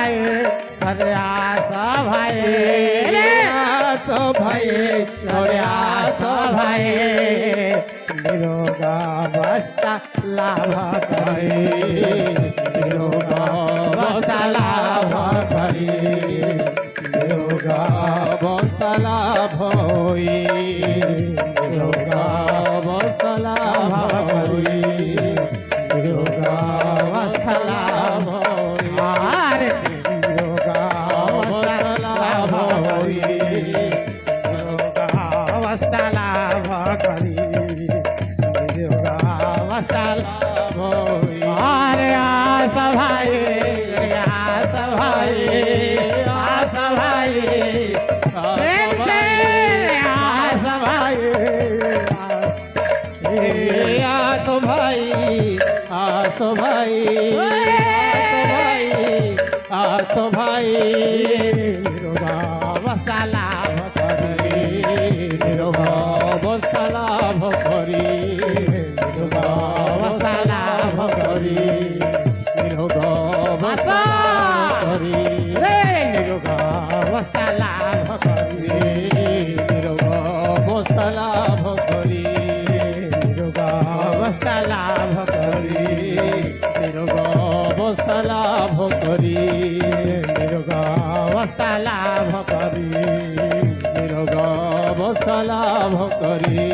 भाई अरे आस भाई आस भाई अरे आस भाई निरोग अवस्था लाभ करी निरोग अवस्था लाभ करी निरोग अवस्था लाभ होई निरोग अवस्था लाभ होई निरोग अवस्था लाभ होई आरे निरोग अवस्था लाभ होई निरोग अवस्था लाभ करी निरोग अवस्था लाभ होई आरे आस भाई आस भाई आस भाई प्रेम से आस भाई आस भाई आस भाई आस भाई निरोग अवस्था लाभ करी निरोग अवस्था लाभ करी निरोग अवस्था लाभ करी निरोग अवस्था करी निरोग अवस्था लाभ करी निरोग अवस्था लाभ करी निरोग अवस्था लाभ करी निरोग अवस्था लाभ करी निरोग अवस्था लाभ करी निरोग अवस्था लाभ करी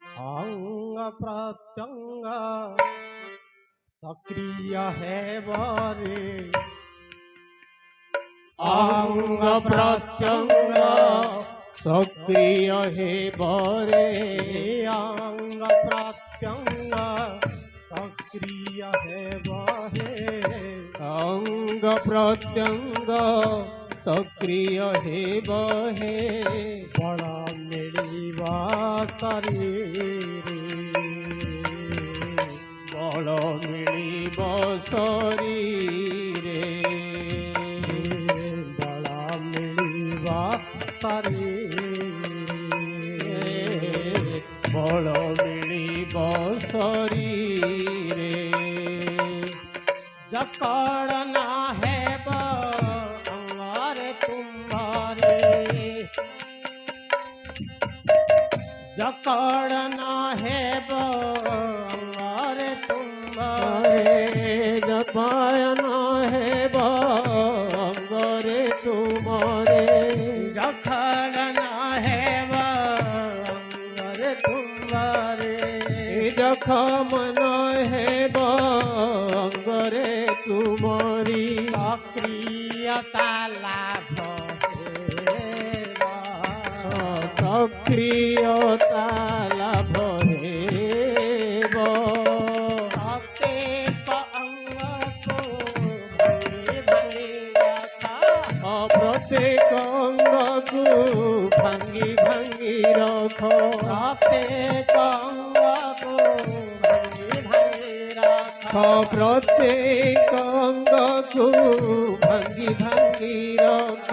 अंग प्रत्यंग सक्रिय है बारे अंग प्रत्यंग सक्रिय है बारे अंग प्रत्यंग सक्रिय है बारे अंग प्रत्यंग सक्रिय है बहे बड़ा मिलिवा शरीर बड़ा मिलिवा शरीर बड़ा मिलिवा शरीर बड़ा मिलिवा शरीर जकड़ना है जकड़ना है बारे तुम्हारे जपायना है बारे तुम्हारे जखड़ना है बारे तुम्हारे जखमना है बारे तुम्हारी सक्रियता लाभ सक्रियता लाभ हेब प्रत्येक अंग को भांगी भांगी रख प्रत्येक अंग को प्रत्येक अंग को भांगी भांगी रख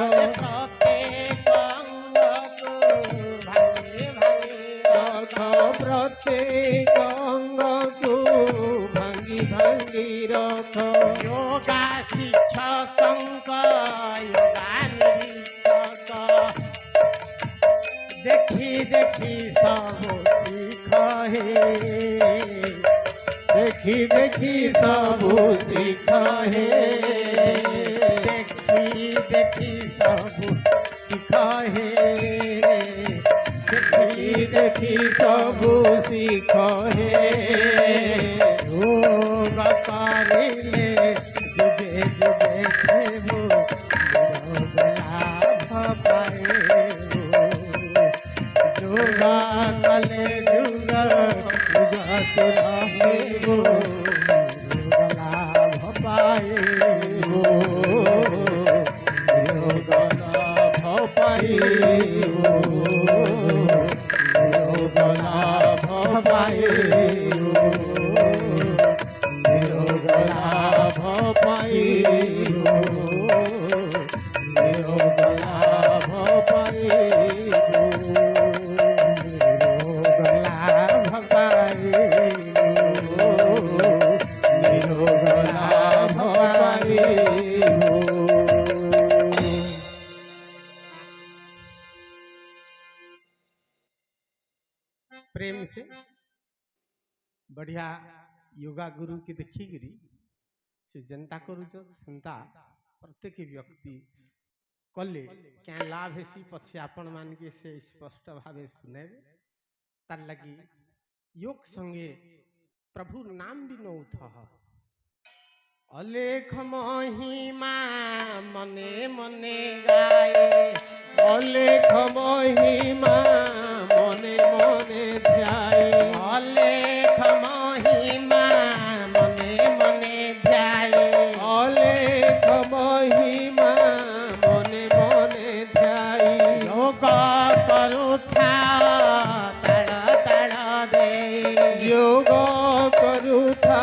प्रत्येक अंग को भांगी भांगी रख योगा शिक्षक योगा निरीक्षक देखी देखी सब सीख है देखी देखी सब सीख है देखी देखी सब सीख है देखी देखी सब सीख है योग करिले जुगे जुगे खेबो लाभ पाए योगा कले जुगा जुगा तुरा हेबो लाभ पाए योग लाभ पाए योग लाभ पाए योग लाभ पाए योग लाभ पाए प्रेम से बढ़िया योगा गुरु के देखिकी से जनता करुता प्रत्येक व्यक्ति कले क्या लाभ हेसी पछे आपण मान के से स्पष्ट भाव सुने तार लगी योग संगे प्रभु नाम भी नौथ अलेख महिमा मने मने गाए अलेख महिमा मने मने ध्याए अलेख महिमा मने मने ध्याए अलेख महिमा मने मने ध्याए योग करुथा ताड़ ताड़ दे योग करुथा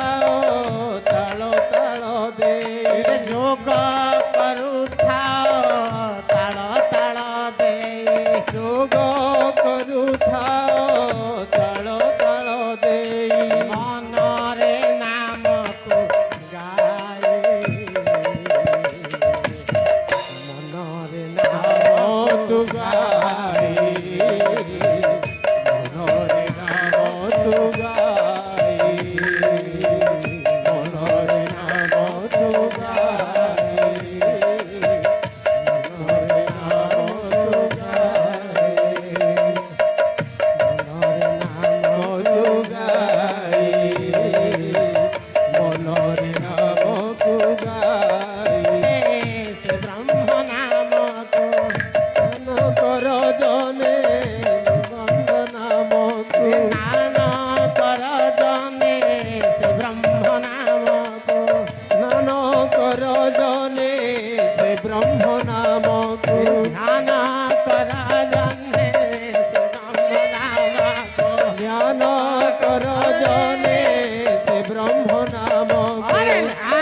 ताल ताल दे योग करुथा ताड़ ताड़ दे योग करुथा ताल ताल दे मनरे नाम को गाए मनरे नाम तु गाए मनरे नाम तु गाए मनरे नाम तु गाए मनरे नाम तु गाए मनरे नाम तु गाए मनरे नाम तु गाए ब्रह्म नाम को मन कर जने बंद नाम को नान कर जने ब्रह्म नाम को स्नान कर जने से ब्रह्म नाम को ध्यान कर जने ब्रह्म नाम को ध्यान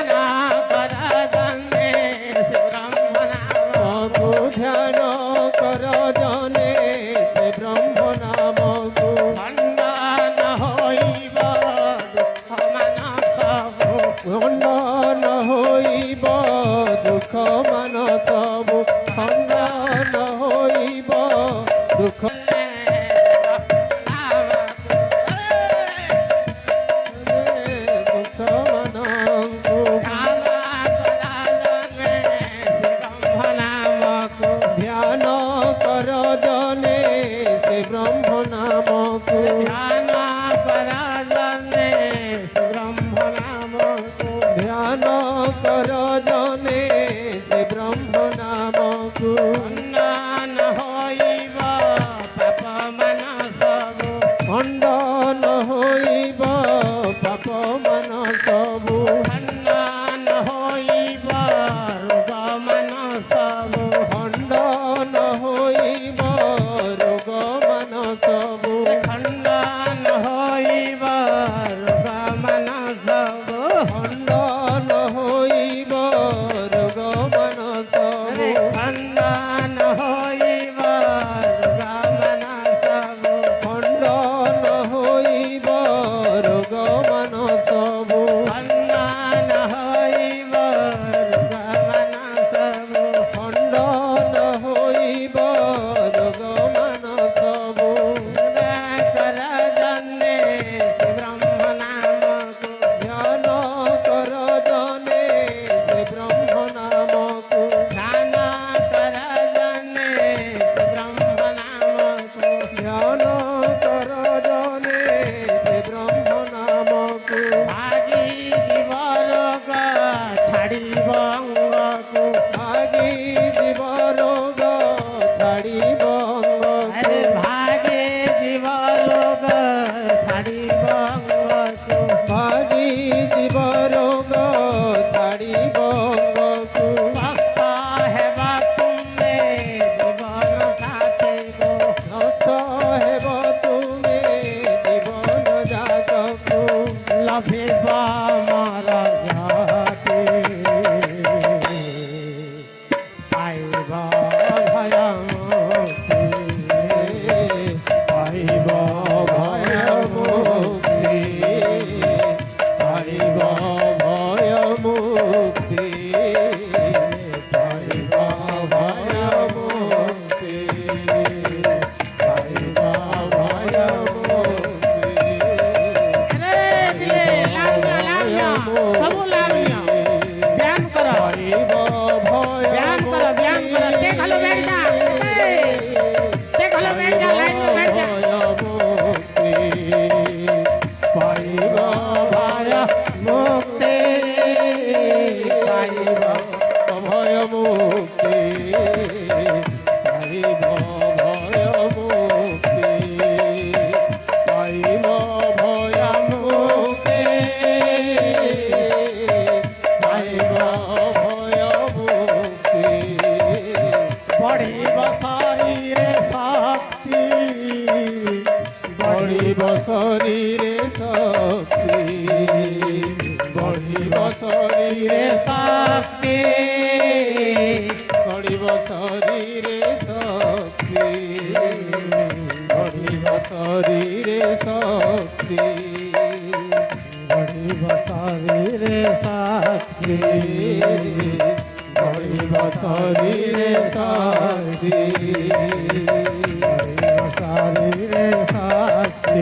कर जने से ब्रह्म नाम को ध्यान कर जने ब्रह्म नाम को ध्यान कर जने से ब्रह्म नाम को खंडन होइब दुख मन सबु खंडन होइब दुख मान सबु खंडन होइब दुख दुख मानंकु ध्यान कर जने से ब्रह्म नाम को ध्यान कर जने ब्रह्म नाम को ध्यान कर जने से ब्रह्म नाम को खंडन होइब पाप मन सबु खंडन होइब पाप मन सबु खंडन होइब रोग मन सबु खंडन होइब रोग मन सबु खंडन होइब रोग मन सबु खंडन होइब रोग मन सबु खंडन होइब रोग मन सबु खंडन होइब रोग मन सबु खंडन होइब रोग मन सबु खंडन होइब रोग मन सबु कर जने ब्रह्म नाम को ध्यान कर जने से ब्रह्म नाम को ध्यान कर जने ब्रह्म नाम को ध्यान कर जने से ब्रह्म नाम को भागी जीव रोग छाड़िब अंग को भागी जीव रोग छाड़िब अंग अरे भागे जीव रोग छाड़िब अंग को भागी जीव रोग छाड़िब अंग को भक्त हेबा तुमे जीवन साथी को नष्ट हेब तुमे जीवन जागको लभिब मोर जाति पाइब भय मुक्ति पाइब भय मुक्ति पाइब भय मुक्ति पाइब भय मुक्ति पाइब भय ସବୁ ଲାମିଆ ବ୍ୟାୟାମ କର ଦେଖ लो बैठ जा देख लो बैठ जा लाइन में बैठ जा पाइबा भय मुक्ति पाइबा भय मुक्ति पाइबा भय मुक्ति पाइबा भय मुक्ति पाइबा भय मुक्ति बढ़िबा शरीरे शक्ति बढ़िबा शरीरे शक्ति बढ़िबा शरीरे शक्ति बढ़िबा शरीरे शक्ति बढ़िबा शरीरे शक्ति बढ़िबा शरीरे शक्ति बढ़िबा शरीरे शक्ति बढ़िबा शरीरे शक्ति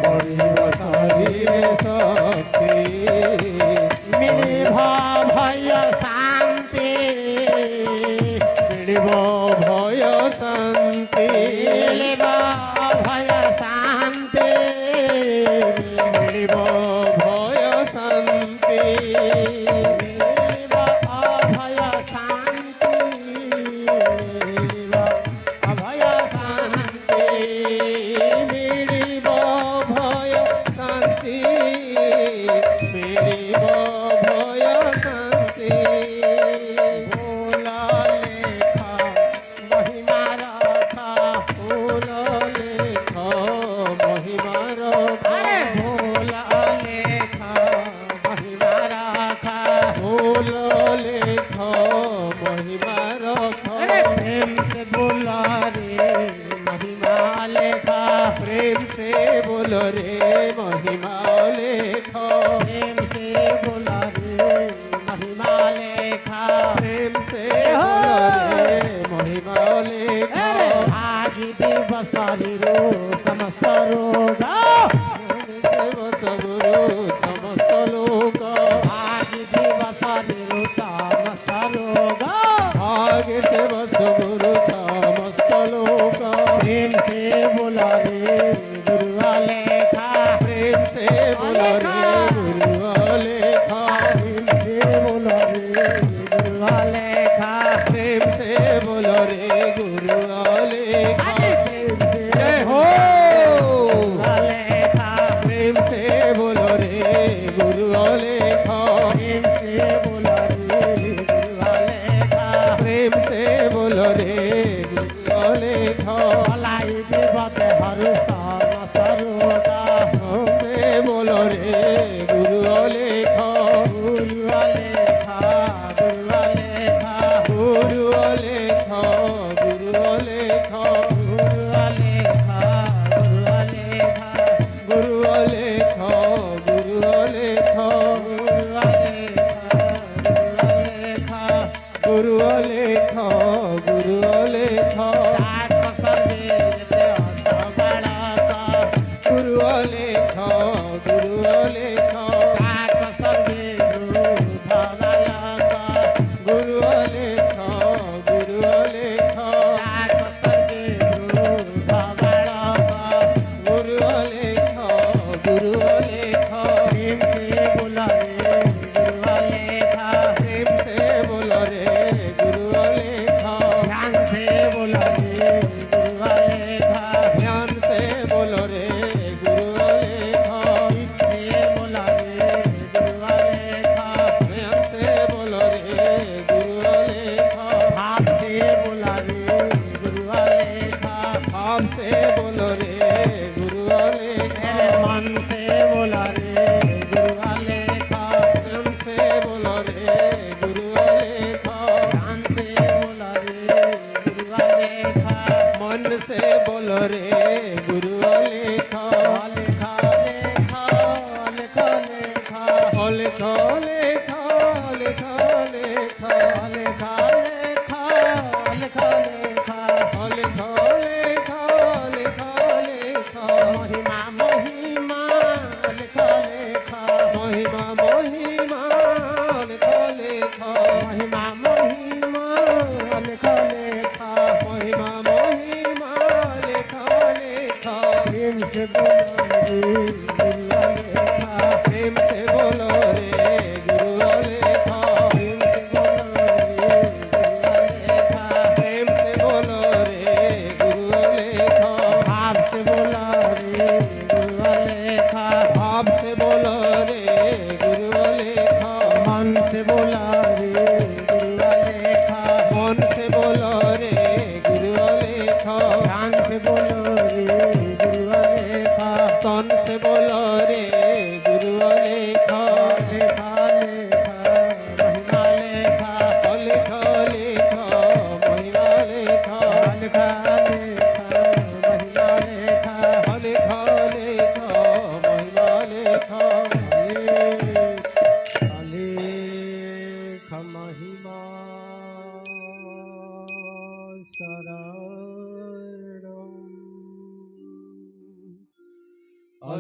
बढ़िबा शरीरे शक्ति मिलिबा भय शांति मिलिबा भय शांति मिलिबा भय शांति मिलिबा भय शांति मिलिबा भय शांति मिलिबा भय शांति मिलिबा भय शांति भोला लेखा महिमा रखा भोला लेखा महिमा रखा भोला लेखा महिमा रखा भोला लेखा महिमा रखा प्रेम से बोला रे महिमा लेखा प्रेम से बोलो रे महिमा लेखा प्रेम से बोला रे महिमा लेखा प्रेम से बोलो रे महिमा लेखा आज दिवस रो समस्त रोग समस्त लोग आज दिवस रो समस्त रोग आज दिवस गुरु समस्त लोग प्रेम से बोला रे गुरु लेखा प्रेम से बोला रे गुरु लेखा प्रेम से बोला रे गुरु लेखा प्रेम से बोला रे गुरु लेखा जय हो लेखा प्रेम से बोलो रे गुरु लेखा प्रेम से बोला रे गुरु लेखा प्रेम से बोलो रे गुरु लेखा भलाई देवत हरु सरोगा हमें बोलो रे गुरु लेखा गुरु लेखा गुरु लेखा गुरु लेखा गुरु लेखा गुरु लेखा गुरु लेखा गुरु लेखा गुरु लेखा गुरु लेखा गुरु लेखा गुरु लेखा गुरु लेखा गुरु लेखा गुरु लेखा प्रेम से बोला रे गुरु लेखा प्रेम से बोला रे गुरु लेखा ध्यान से बोला रे गुरु लेखा ध्यान से बोलो रे गुरु लेखा से बोला रे गुरु लेखा ध्यान से बोलो रे गुरु लेखा आप से बोला रे गुरु लेखा आप से बोलो रे गुरु लेखा मन से बोला रे गुरु लेखा मन से बोलो रे गुरु लेखा कान से बोला रे गुरु लेखा मन से बोलो रे गुरु लेखा लेखा लेखा लेखा लेखा लेखा लेखा लेखा लेखा लेखा लेखा लेखा लेखा लेखा लेखा प्रेम से बोलो रे गुरु लेखा प्रेम से बोलो रे गुरु लेखा भाव से बोलो रे गुरु लेखा भाव से बोलो रे गुरु लेखा मन से बोलो रे गुरु लेखा मन से बोलो रे गुरु लेखा ध्यान से बोलो रे गुरु लेखा तन से बोलो रे गुरु लेखा लेखा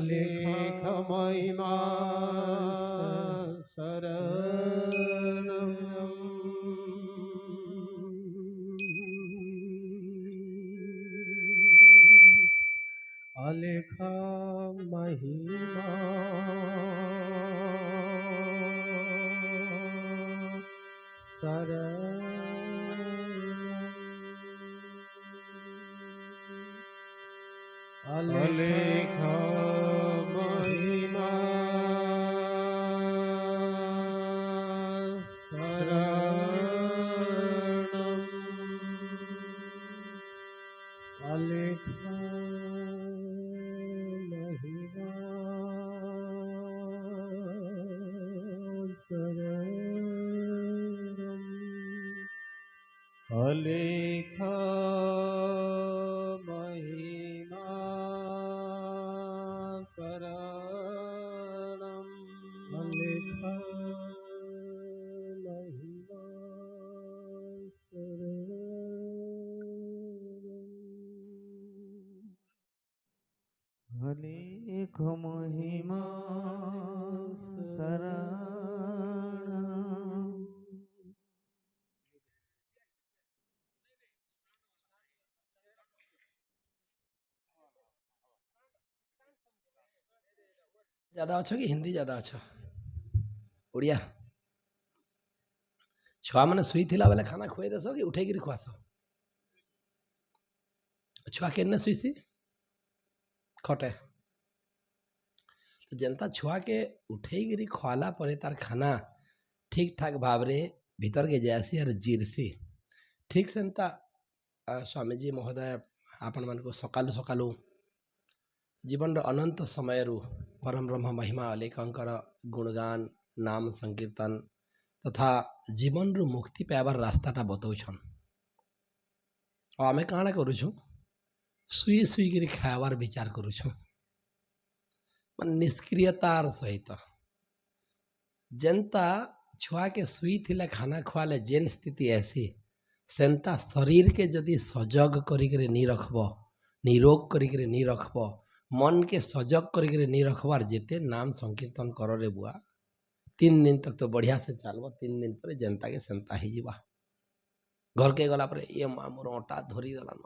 लेखा महिमा लेखा लेखा लेखा महिमा लेखा लेखा लेखा महिमा लेखा लेखा लेखा महिमा अलेख महिमा शरणम् अलेख महिमा अलेख महिमा शरणम् अलेख महिमा शरणम् अलेख महिमा शरणम् अलेख महिमा शरणम् अलेख महिमा शरणम् ज्यादा अच्छा कि हिंदी ज्यादा अच्छा ओडिया छुआ मैंने शुई थिला बेले खाना खुए देस कि उठे गिरी खुआस छुआ केने शुईसी खटे तो जनता छुआ के उठे गिरी खुआला परे तार खाना ठीक ठाक भाव रे भीतर के जासी और जीरसी ठीक सेंता स्वामीजी महोदय आपण मान को सकालू सकालू जीवन अनंत समय परम ब्रह्म महिमा अलेखंकर गुणगान नाम संकीर्तन तथा जीवन रु मुक्ति पाइबार रास्ताटा बतौछन और आमे काଣା करूछु सुई सुई गिरी खाइबार विचार करूछु मन निष्क्रियतार सहित जनता छुआ के सुई थिले खाना खुआले जेन स्थिति ऐसी सेंता शरीर के जदि सजग करिकरे नहीं रखब निरोग करिकरे नहीं रखब मन के सजग करिकरे नहीं रखबार जेते नाम संकीर्तन कर रे बुआ 3 दिन तक तो बढ़िया से चलबो 3 दिन पर जनता के सेंता ही जीवा घर के गला पर ये माँ मोर अटा धरी देलान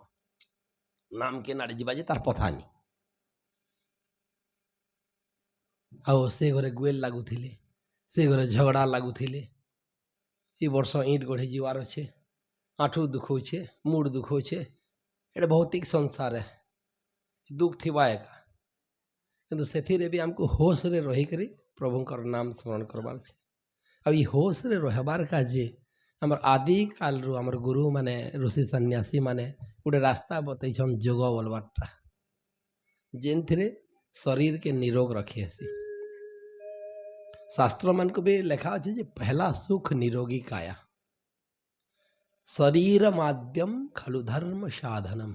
नाम के नाड़ी जीवा जे तार पथा नहीं आओ से घरे गुएल लागुथिले से घरे झगड़ा लागुथिले ये वर्ष ईट गढ़ी जीवार अच्छे आठू दुखौछे मूड दुखौछे एटा भौतिक संसार है दुख थिबा एका किंतु सेथिरे भी हमको होश रे रही करी प्रभुंकर नाम स्मरण करबार छे अब ये होश रे रहबार का जे हमर आदि काल रु हमर गुरु माने ऋषि सन्यासी माने गोटे रास्ता बतैछन जोग बोलबारटा जेनथिरे शरीर के निरोग रखी सी शास्त्र मान को भी लिखा अच्छे जे पहला सुख निरोगी काया शरीर माध्यम खलु धर्म साधनम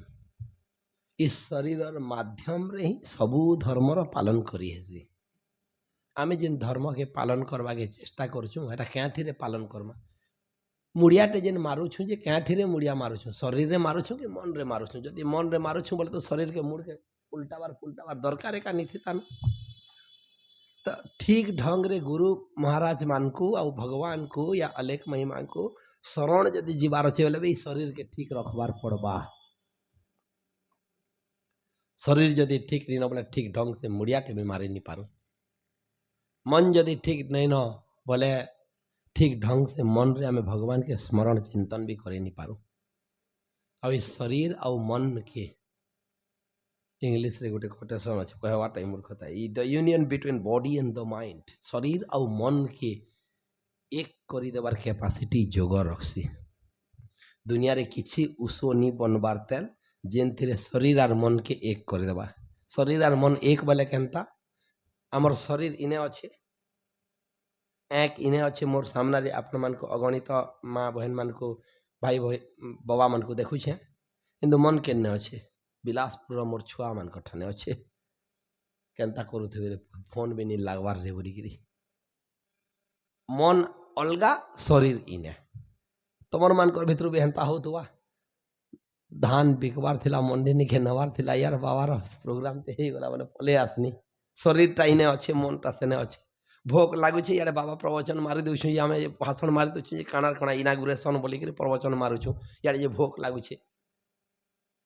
इस शरीर माध्यम रे ही सबू धर्मर पालन करी हेसी आमे जिन धर्म के पालन करवा के चेष्टा करूँ एटा क्या पालन करमा मुड़ियाटे जेन मारुछु जे क्या मुड़िया मारुछु शरीर रे मारुछु कि मन रे मारुछु जदि मन रे मारुछु बोले तो शरीर के मुड़ के उल्टा बार दरकार का नहीं थी तो ठीक ढंग रे गुरु महाराज मान को आ भगवान को या अलेख महिमा को शरण जदि जीवार अच्छे बोले शरीर के ठीक रखबार पड़बा शरीर जदि ठीक नहीं न बोले ठीक ढंग से मुड़ियाटे भी मारी नहीं पारू। मन जदि ठीक नहीं न बोले ठीक ढंग से मन रे आम भगवान के स्मरण चिंतन भी कर नहीं पारू। आ शरीर आ मन के इंग्लिश रे गोटे कोटेशन अच्छे कहवाटा मूर्खता the union between body and the mind शरीर आ मन के एक कर देवार कैपेसिटी जोग रखसी। दुनिया रे किछि उषो नी बनबार तेल जेन थिरे शरीर आर मन के एक कर देवा। शरीर आर मन एक बोले केनता आमर शरीर इने अच्छे एक इने अच्छे मोर सामने आपण मान को अगणित माँ बहन मान को भाई भाई बाबा मान को देखुछे किंतु मन केने अच्छे बिलासपुर मोर छुआ मान ठाने अच्छे केनता करूथे फोन भी नहीं लागवार रे बोलिकी मन अलगा शरीर इने तुमर मानकर भितर भी हेन्ता होतुआ धान बिकबार थिला मंडी निके नवार थिला यार बाबार प्रोग्राम ते हे गला माने पले आसनी शरीर टा इने अच्छे मन टा सेने अच्छे भोक लागुछे यार बाबा प्रवचन मारी दउछु या आमे भाषण मारी दउछु जे काना काना इनागुरेशन बोली के प्रवचन मारुछु यार जे भोक लागुछे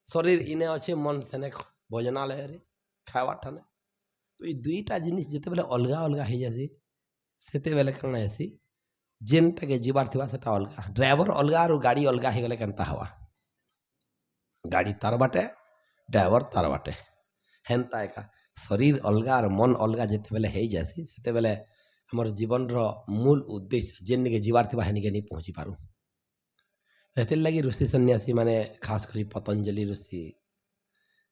शरीर इने अच्छे मन सेने भोजनालय रे खावा ठाने तो ई दुईटा जिनिस जते बेले अलगा अलगा हे जासी सेते बेले काना आसी जेनटा के जीवार थिबा सेटा अलगा ड्राइवर अलगा और गाड़ी अलगा हे गले केनता हवा गाड़ी तार बाटे ड्राइवर तार बाटे हेन्ता एका शरीर अलगा और मन अलगा जिते बेले हे जासी सेते बेले हमर जीवन रो मूल उद्देश्य जेन के जीवार थिबा हेनी के नहीं पहुंची पारू। एते लगी ऋषि सन्यासी माने खास करी पतंजलि ऋषि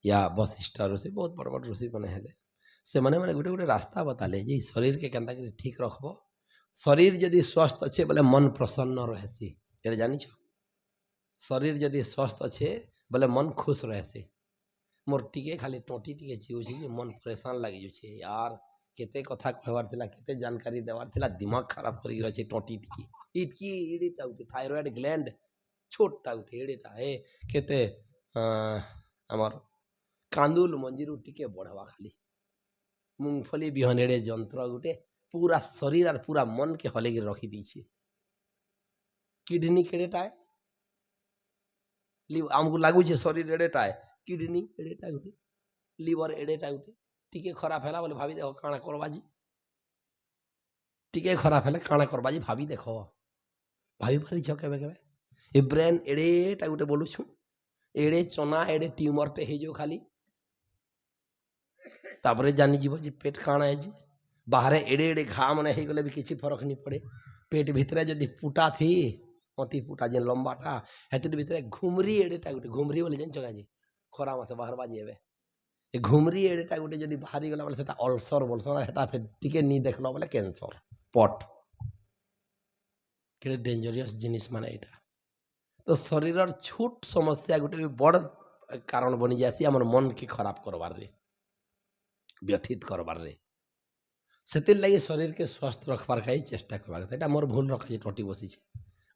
या वशिष्ठ ऋषि बहुत बड़ बड़ ऋषि माने हेले से माने माने गोटे गोटे रास्ता बताले जे शरीर के केनता के ठीक रखबो। शरीर जदि स्वस्थ अच्छे बोले मन प्रसन्न रहसी ये जानी छो शरीर जदि स्वस्थ अच्छे बोले मन खुश रहसी। मोर टिके खाली टोटी टिके चिउछि मन परेशान लागि जुछे यार केते कथा कहवार थिला केते जानकारी देवार थिला दिमाग खराब करि रहछे टोटी टिकी इतकी एडिटा उठे थायराइड ग्लैंड छोटा उठे एडिटा ए केते हमर कांदुल मंजीरू टिके बढ़वा खाली मूंगफली बिहन एडे जंत्र गुटे पूरा शरीर और पूरा मन के हलेगी रखी दीछे। किडनी केडेटाए आमको लागू छे शरीर एडेटाए किडनी एडेटा गुटे लिवर एडेटा गुटे टिके खराब हैला बोले भाभी देखो काना करबाजी टिके खराब हैला काना करबाजी भाभी देखो भाभी पारी छ केबे केबे ए ब्रेन एडेटा गुटे बोलु छु एडे चना एडे ट्यूमर टे हे जो खाली तापरे जानी जीव जे पेट काना है जी बाहर एडे एडे घा मन हो गले भी किसी फरक नहीं पड़े पेट भितर जदि पुटा थी अति पुटा जे लंबाटा हेतु भितर घुमरी एडेटा गोटे घुमरी बोले जान चगा जी खरा मासे बाहर बाजी एबे ए घुमरी एडेटा गोटे जदि बाहरी गला बोले सेटा अल्सर बोलसन हेटा फिर टिके नी देखलो बोले कैंसर पट के डेंजरियस जिनिस माने एटा तो शरीर छोट समस्या गोटे भी बड़ कारण बनी जासी हमर मन के खराब करबार रे व्यथित करबार रे से लगे शरीर के स्वस्थ रखबार का ही चेष्टा करवा मोर भूल रखे टोटी बसी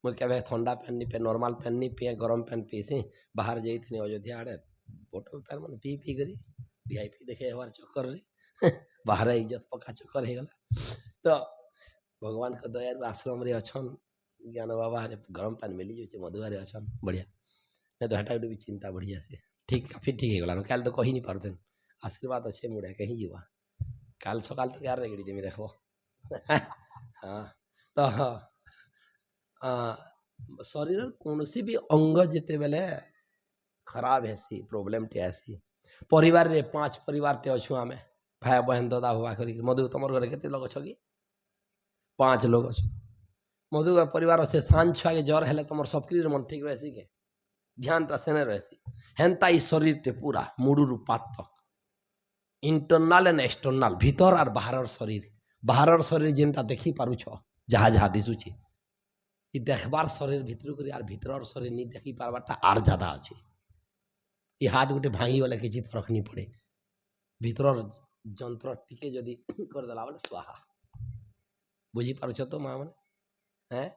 मुझे क्या ठंडा पैन नहीं पे नॉर्मल पैन नहीं पिए गरम पैन पीसी बाहर जाइए अयोध्या आड़े बोटल पैन मैंने पी पी करी वीआईपी देखे हमार चक्कर रे बाहर इज्जत पक्का चक्कर हो गला तो भगवान का दया आश्रम रे अच्छन ज्ञान बाबा रे गरम पैन मिली जाए मधुआरे अच्छन बढ़िया नहीं तो हटा भी चिंता बढ़िया से ठीक काफी ठीक हो गला कल तो कही नहीं पार्थे आशीर्वाद अच्छे मुड़े कहीं जीवा काल सकाल तो यार रेगड़ी देमी देखो हाँ तो शरीर कौन सी भी अंग जिते बेले खराब है सी प्रॉब्लम टे आसी परिवार रे 5 परिवार टे अच्छु आमे भाई बहन दादा हुआ करी मधु तुमर घरे केते लोग छ की 5 लोग अच्छु मधु का परिवार से सांझ छुआ के ज्वर हेले तुमर सबकी मन ठीक रहसी के ध्यान ता सेने रहसी हेंता ई शरीर टे पूरा मुडुरु पात तक इंटरनाल एंड एक्सटर्नाल भीतर और बाहर शरीर जेनटा देखी पारू छ जहा जहा दिसुची ई देखबार शरीर भितर करी आर भीतर शरीर नहीं देखी पारबाटा आर ज्यादा अच्छे ये हाथ गोटे भांगी वाला किसी फरक नहीं पड़े भीतर जंत्र टिके जदि करदेला बोले स्वाहा बुझी पारुछ तो माँ मैंने हैं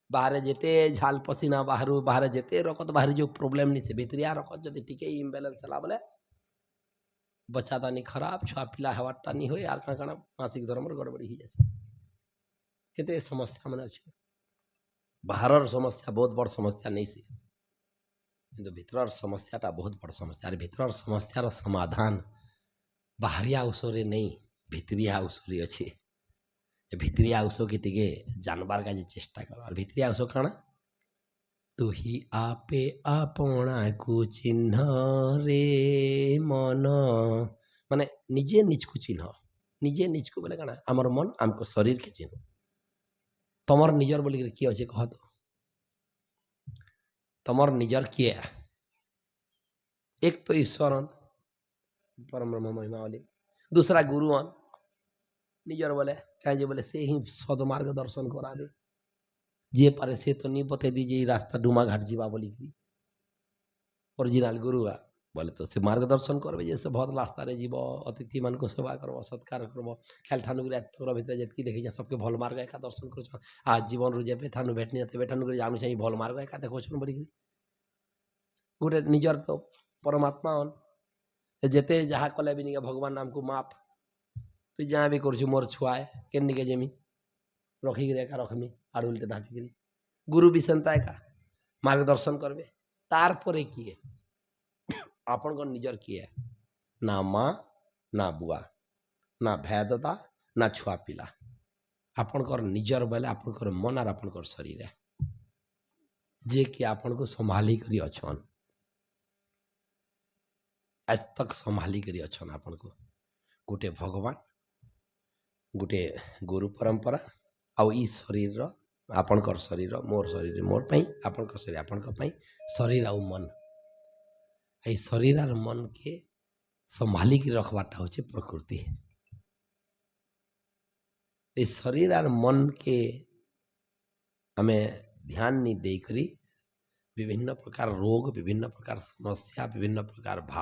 बाहर जेते झाल पसीना बाहर जेते रकत बाहर जो प्रॉब्लम नहीं से भितरिया रकत जदि टिके इम्बेलेंस होला बोले बच्चा दानी खराब छुआ पिला हवाटा नहीं हो यार काना मासिक धर्म गड़बड़ी ही जैसे केते समस्या मन अच्छे बाहर समस्या बहुत बड़ समस्या नहीं सी কিন্তু ভিতরর সমস্যাটা বহুত বড় সমস্যা। আর ভিতরর সমস্যার সমাধান বাহারিয়া ঔষধে নেই, ভিতরিয়া ঔষধি ଅଛି। ଏ ଭିତରିଆ ଔଷଧକେ ଟିକେ ଜାନବାର୍ କାଜେ ଚେଷ୍ଟା କର। আর ଭିତରିଆ ଔଷଧ କାଣା? ତୁହି ଆପେ ଆପଣାକୁ ଚିହ୍ନ ରେ ମନ, ମାନେ ନିଜେ ନିଜକୁ ଚିହ୍ନ। ନିଜେ ନିଜକୁ ବୋଲେ କାଣା? ଆମର ମନ ଆମକୁ ଶରୀରକେ ଚିହ୍ନ। ତମର ନିଜର ବୋଲିକିରି କିଏ ଅଛେ କହ ତ? ତମର ନିଜର କିଏ? एक तो ईश्वरन परम ब्रह्म महिमा वाली, दूसरा गुरुअन निजर बोले कहे बोले से ही सदमार्ग दर्शन करा दे। जे पारे से तो नहीं बते दीजिए रास्ता डुमा घाट जीवा बोली ओरिजिनल गुरु बोले तो से मार्गदर्शन करबे जैसे बहुत रास्ता रे जीव, अतिथि मान को सेवा करब, सत्कार करब, खेल ठानु भीतर जतकी देखी सबके भल मार्ग एका दर्शन कर। आज जीवन रू जे ठानु भेटनी तेबे ठानु जानू चाहिए भल मार्ग एका देखोछन बोली गोटे निजर तो परमात्मा जेते जहाँ कले भी नहीं भगवान नाम को माप तु जहाँ भी कर मोर छुआ केन्नी के जेमी रखिक एका रखमी आड़ उल्टे धापिक गुरु भी सेन्ता एका मार्गदर्शन करबे। तार परे किए आपण निजर किए? ना माँ ना बुआ ना भाई दादा ना छुआ पिला। आपणकर निजर बोले आपणकर मन और आपणकर शरीर जे कि आपण को संभाली करी अछन, आज तक संभाली करी अछन आपण को। गोटे भगवान, गोटे गुरु परंपरा आउ ई शरीर आपणकर शरीर मोर शरीर मोर पई, आपणकर शरीर आपणकर पई, शरीर आउ मन। ए शरीर और मन के संभाली की रखवाटा होचे प्रकृति। ए शरीर और मन के हमें ध्यान नहीं देकरी विभिन्न प्रकार रोग, विभिन्न प्रकार समस्या, विभिन्न प्रकार भाव